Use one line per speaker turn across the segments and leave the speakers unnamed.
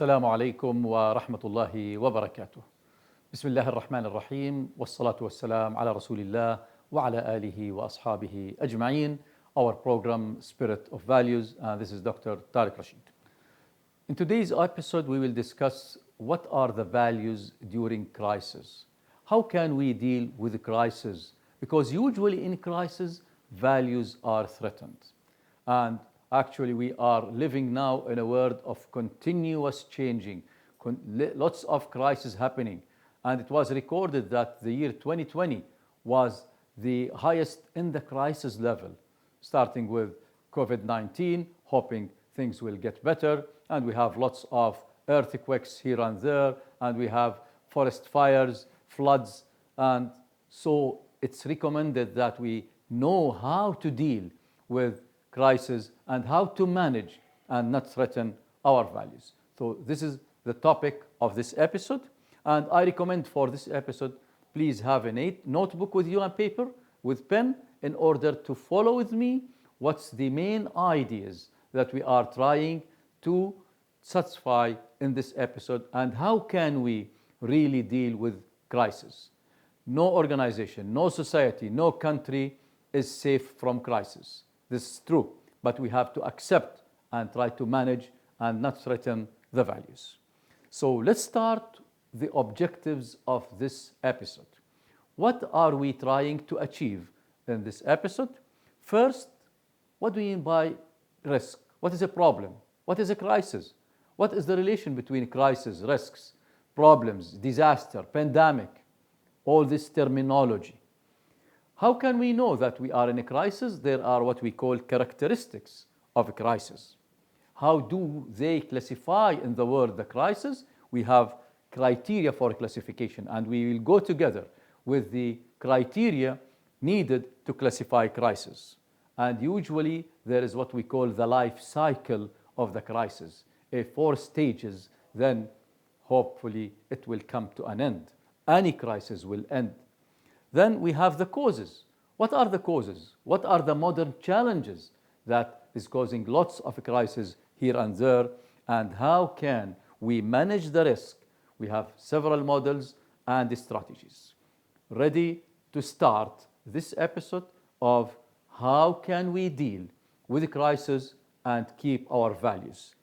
السلام عليكم ورحمة الله وبركاته. بسم الله الرحمن الرحيم والصلاة والسلام على رسول الله وعلى آله وأصحابه أجمعين. Our program Spirit of Values, this is Dr. Tariq Rashid. In today's episode, we will discuss what are the values during crisis. How can we deal with the crisis? Because usually in crisis, values are threatened. And actually, we are living now in a world of continuous changing, lots of crises happening. And it was recorded that the year 2020 was the highest in the crisis level, starting with COVID-19, hoping things will get better. And we have lots of earthquakes here and there, and we have forest fires, floods. And so it's recommended that we know how to deal with crisis and how to manage and not threaten our values. So this is the topic of this episode. And I recommend for this episode, please have a notebook with you and paper, with pen, in order to follow with me what's the main ideas that we are trying to satisfy in this episode and how can we really deal with crisis. No organization, no society, no country is safe from crisis. This is true, but we have to accept and try to manage and not threaten the values. So let's start the objectives of this episode. What are we trying to achieve in this episode? First, what do we mean by risk? What is a problem? What is a crisis? What is the relation between crisis, risks, problems, disaster, pandemic, all this terminology? How can we know that we are in a crisis? There are what we call characteristics of a crisis. How do they classify in the word the crisis? We have criteria for classification, and we will go together with the criteria needed to classify crisis. And usually there is what we call the life cycle of the crisis, 4 stages, then hopefully it will come to an end. Any crisis will end. Then we have the causes. What are the causes? What are the modern challenges that is causing lots of crises here and there? And how can we manage the risk? We have several models and strategies. Ready to start this episode of how can we deal with the crisis and keep our values.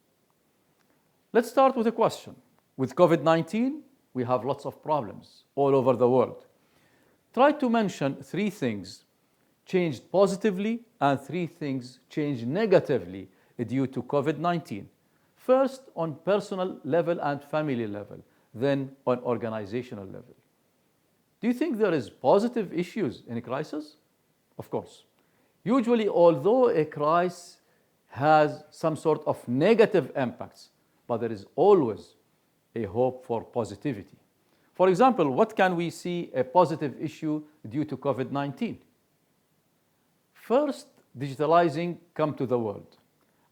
Let's start with a question. With COVID-19, we have lots of problems all over the world. Try to mention 3 things changed positively and 3 things changed negatively due to COVID-19. First, on personal level and family level, then on organizational level. Do you think there is positive issues in a crisis? Of course. Usually, although a crisis has some sort of negative impacts, but there is always a hope for positivity. For example, what can we see a positive issue due to COVID-19? First, digitalizing come to the world.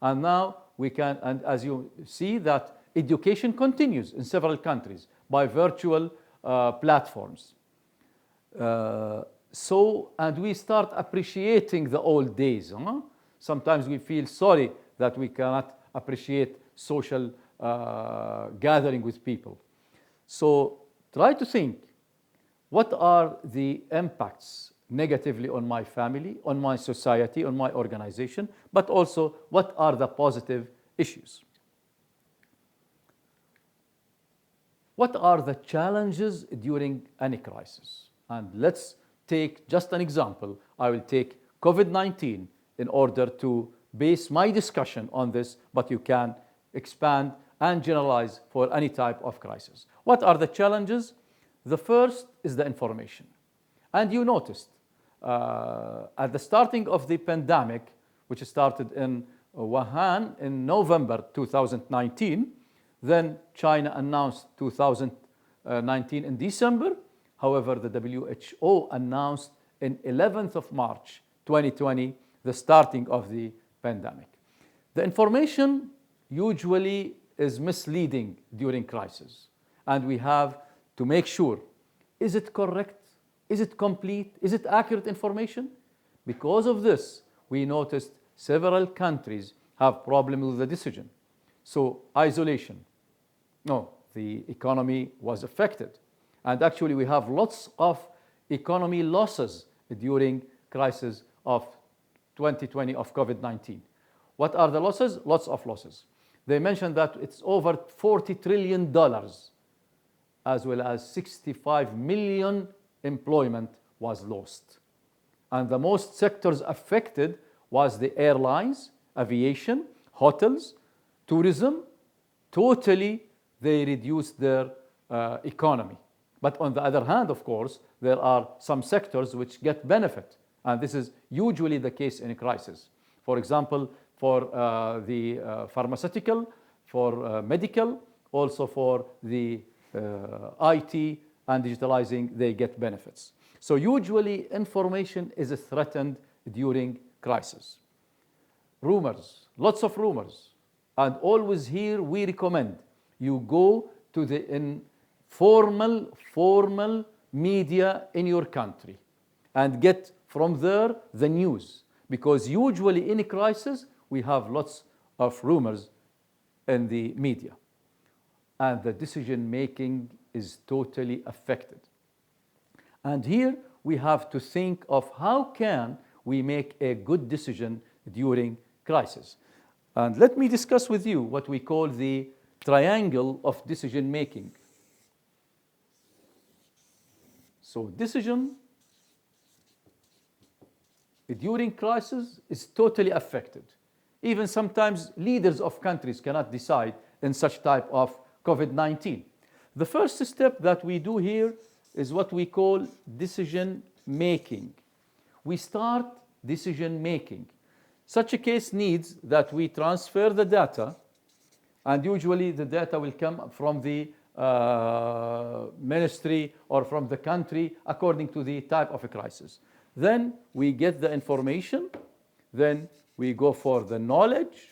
And now we can, and as you see that education continues in several countries by virtual platforms. And we start appreciating the old days. Sometimes we feel sorry that we cannot appreciate social gathering with people. So try to think, what are the impacts negatively on my family, on my society, on my organization, but also what are the positive issues? What are the challenges during any crisis? And let's take just an example. I will take COVID-19 in order to base my discussion on this, but you can expand and generalize for any type of crisis. What are the challenges? The first is the information. And you noticed at the starting of the pandemic, which started in Wuhan in November 2019, then China announced 2019 in December. However, the WHO announced in 11th of March 2020 the starting of the pandemic. The information usually is misleading during crisis, and we have to make sure, is it correct? Is it complete? Is it accurate information? Because of this, we noticed several countries have problems with the decision. So isolation, No, the economy was affected. And actually, we have lots of economy losses during crisis of 2020 of COVID-19. What are the losses? Lots of losses. They mentioned that it's over $40 trillion, as well as 65 million employment was lost. And the most sectors affected was the airlines, aviation, hotels, tourism. Totally, they reduced their economy. But on the other hand, of course, there are some sectors which get benefit. And this is usually the case in a crisis. For example, for the pharmaceutical, for medical, also for the IT and digitalizing, they get benefits. So usually information is threatened during crisis. Rumors, lots of rumors. And always here we recommend you go to the formal media in your country and get from there the news. Because usually in a crisis, we have lots of rumors in the media. And the decision making is totally affected. And here we have to think of how can we make a good decision during crisis. And let me discuss with you what we call the triangle of decision making. So decision during crisis is totally affected. Even sometimes leaders of countries cannot decide in such type of COVID-19. The first step that we do here is what we call decision making. We start decision making. Such a case needs that we transfer the data, and usually the data will come from the ministry or from the country according to the type of a crisis. Then we get the information, then we go for the knowledge,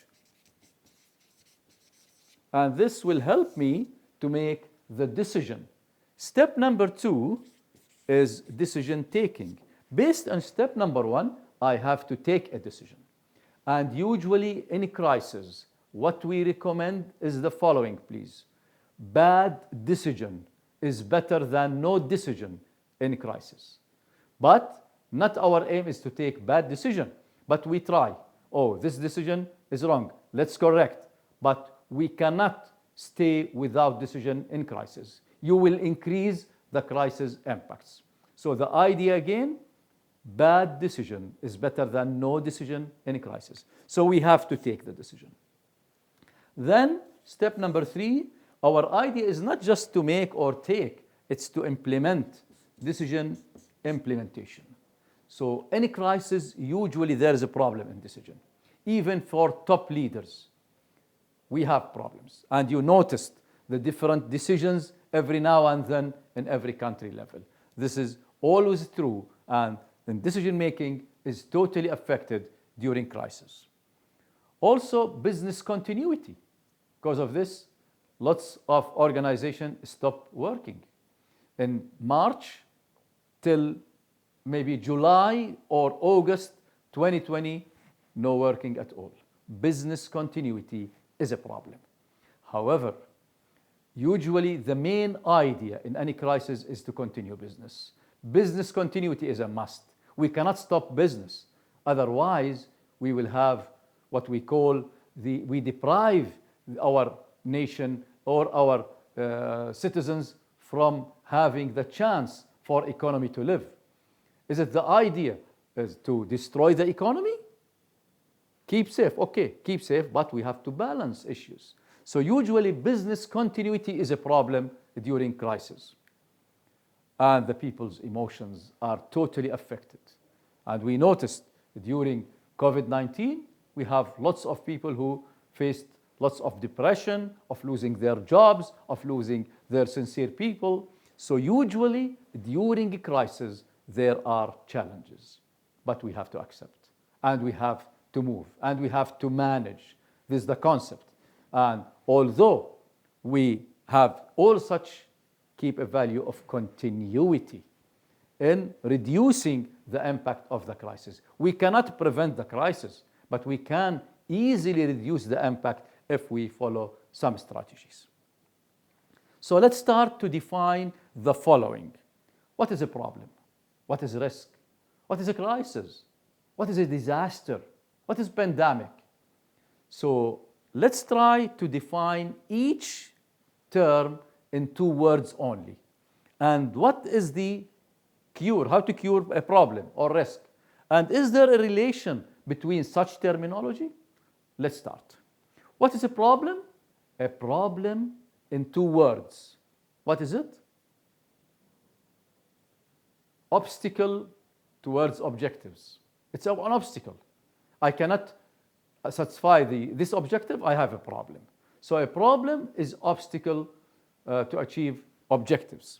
and this will help me to make the decision. Step number 2 is decision taking. Based on step number 1, I have to take a decision. And usually in a crisis, what we recommend is the following, please. Bad decision is better than no decision in a crisis. But not our aim is to take bad decision, but we try. Oh, this decision is wrong. Let's correct. But we cannot stay without decision in crisis. You will increase the crisis impacts. So the idea again, bad decision is better than no decision in a crisis. So we have to take the decision. Then step number 3, our idea is not just to make or take, it's to implement decision implementation. So any crisis, usually there is a problem in decision. Even for top leaders, we have problems. And you noticed the different decisions every now and then in every country level. This is always true, and decision making is totally affected during crisis. Also, business continuity. Because of this, lots of organizations stop working. In March till maybe July or August 2020, no working at all. Business continuity is a problem. However, usually the main idea in any crisis is to continue business. Business continuity is a must. We cannot stop business. Otherwise, we will have what we call we deprive our nation or our citizens from having the chance for economy to live. Is it the idea is to destroy the economy? Keep safe, okay, keep safe, but we have to balance issues. So usually business continuity is a problem during crisis. And the people's emotions are totally affected. And we noticed during COVID-19, we have lots of people who faced lots of depression, of losing their jobs, of losing their sincere people. So usually during a crisis, there are challenges, but we have to accept, and we have to move, and we have to manage. This is the concept. And although we have all such, keep a value of continuity in reducing the impact of the crisis. We cannot prevent the crisis, but we can easily reduce the impact if we follow some strategies. So let's start to define the following. What is a problem? What is risk? What is a crisis? What is a disaster? What is pandemic? So let's try to define each term in 2 words only. And what is the cure? How to cure a problem or risk? And is there a relation between such terminology? Let's start. What is a problem? A problem in 2 words. What is it? Obstacle towards objectives. It's an obstacle. I cannot satisfy this objective, I have a problem. So a problem is obstacle to achieve objectives.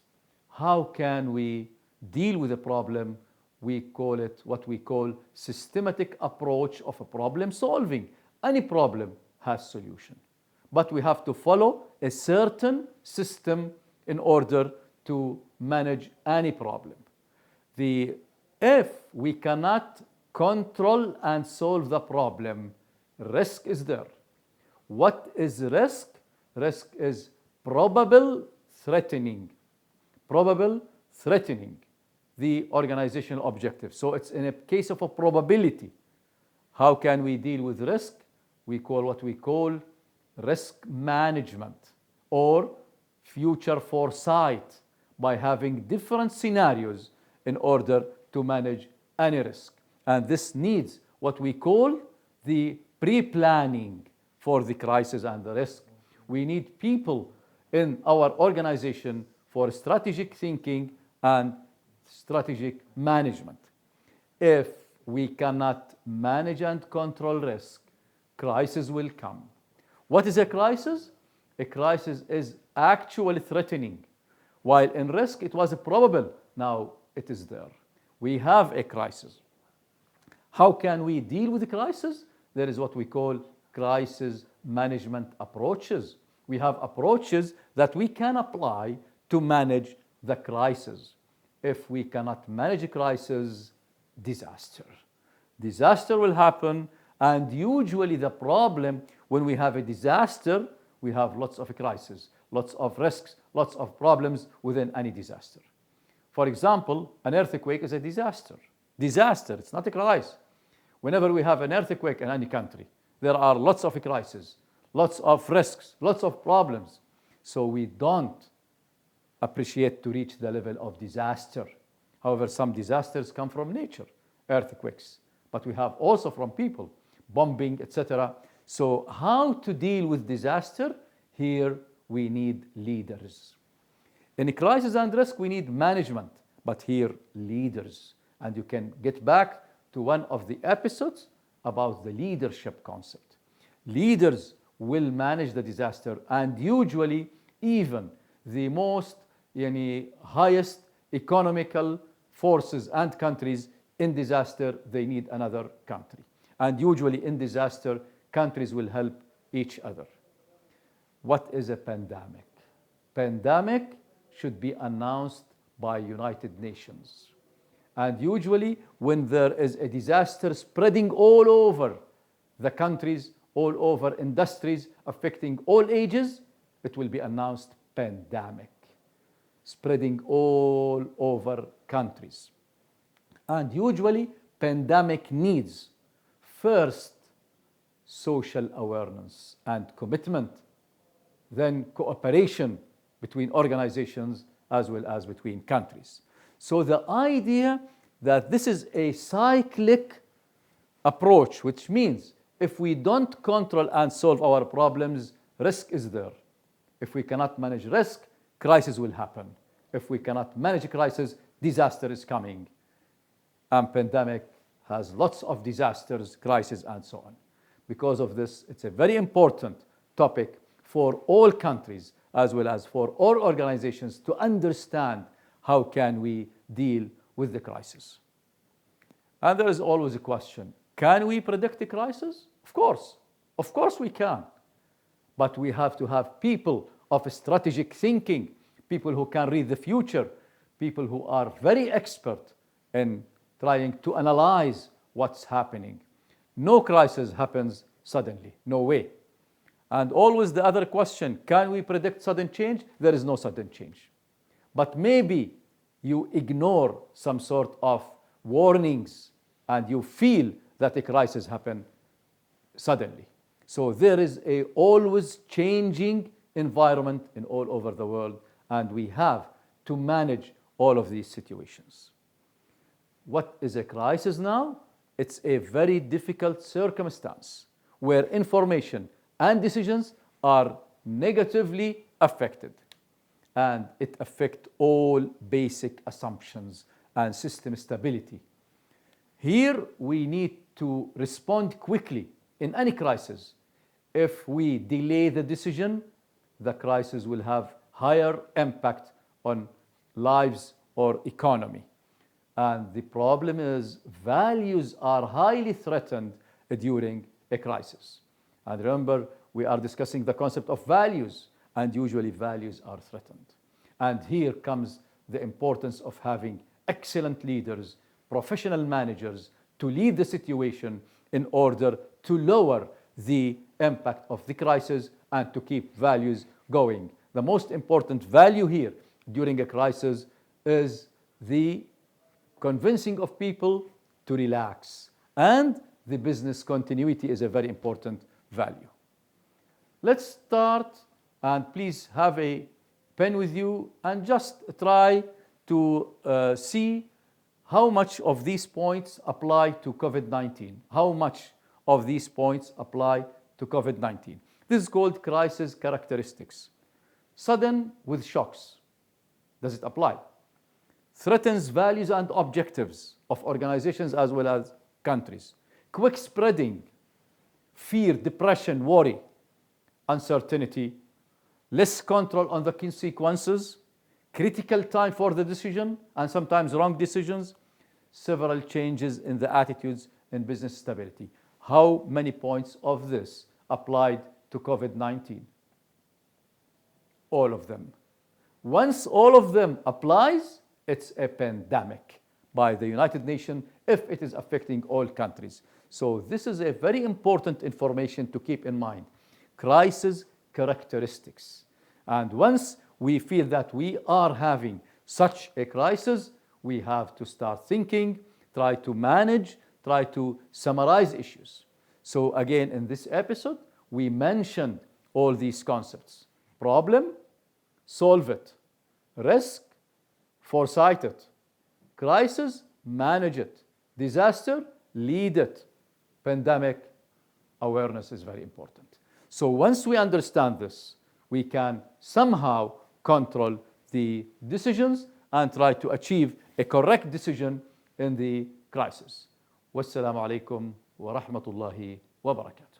How can we deal with a problem? We call it what we call systematic approach of a problem solving. Any problem has solution. But we have to follow a certain system in order to manage any problem. If we cannot control and solve the problem, risk is there. What is risk? Risk is probable threatening the organizational objective. So it's in a case of a probability. How can we deal with risk? We call what we call risk management or future foresight by having different scenarios in order to manage any risk. And this needs what we call the pre-planning for the crisis and the risk. We need people in our organization for strategic thinking and strategic management. If we cannot manage and control risk, crisis will come. What is a crisis? A crisis is actually threatening, while in risk it was probable. Now it is there. We have a crisis. How can we deal with the crisis? There is what we call crisis management approaches. We have approaches that we can apply to manage the crisis. If we cannot manage a crisis, disaster. Disaster will happen, and usually the problem when we have a disaster, we have lots of crises, lots of risks, lots of problems within any disaster. For example, an earthquake is a disaster. Disaster, it's not a crisis. Whenever we have an earthquake in any country, there are lots of crises, lots of risks, lots of problems. So we don't appreciate to reach the level of disaster. However, some disasters come from nature, earthquakes, but we have also from people, bombing, etc. So how to deal with disaster? Here we need leaders. In a crisis and risk, we need management, but here leaders. And you can get back to one of the episodes about the leadership concept. Leaders will manage the disaster, and usually even the most highest economical forces and countries in disaster, they need another country. And usually in disaster, countries will help each other. What is a pandemic? Pandemic should be announced by United Nations. And usually when there is a disaster spreading all over the countries, all over industries, affecting all ages, it will be announced pandemic, spreading all over countries. And usually pandemic needs first social awareness and commitment, then cooperation between organizations as well as between countries. So the idea that this is a cyclic approach, which means if we don't control and solve our problems, risk is there. If we cannot manage risk, crisis will happen. If we cannot manage a crisis, disaster is coming. And pandemic has lots of disasters, crises, and so on. Because of this, it's a very important topic for all countries as well as for all organizations to understand how can we deal with the crisis. And there is always a question, can we predict the crisis? Of course we can. But we have to have people of strategic thinking, people who can read the future, people who are very expert in trying to analyze what's happening. No crisis happens suddenly, no way. And always the other question, can we predict sudden change? There is no sudden change. But maybe you ignore some sort of warnings and you feel that a crisis happened suddenly. So there is a always changing environment in all over the world, and we have to manage all of these situations. What is a crisis now? It's a very difficult circumstance where information and decisions are negatively affected, and it affects all basic assumptions and system stability. Here we need to respond quickly in any crisis. If we delay the decision, the crisis will have higher impact on lives or economy. And the problem is values are highly threatened during a crisis. And remember, we are discussing the concept of values, and usually values are threatened. And here comes the importance of having excellent leaders, professional managers to lead the situation in order to lower the impact of the crisis and to keep values going. The most important value here during a crisis is the convincing of people to relax, and the business continuity is a very important value. Let's start, and please have a pen with you and just try to see how much of these points apply to COVID-19. How much of these points apply to COVID-19? This is called crisis characteristics. Sudden with shocks. Does it apply? Threatens values and objectives of organizations as well as countries. Quick spreading, fear, depression, worry, uncertainty, less control on the consequences, critical time for the decision, and sometimes wrong decisions, several changes in the attitudes in business stability. How many points of this applied to COVID-19? All of them. Once all of them applies, it's a pandemic by the United Nations if it is affecting all countries. So this is a very important information to keep in mind. Crisis characteristics. And once we feel that we are having such a crisis, we have to start thinking, try to manage, try to summarize issues. So again, in this episode, we mentioned all these concepts. Problem, solve it. Risk, foresight it. Crisis, manage it. Disaster, lead it. Pandemic, awareness is very important. So once we understand this, we can somehow control the decisions and try to achieve a correct decision in the crisis. Wassalamu alaikum wa rahmatullahi wa barakatuh.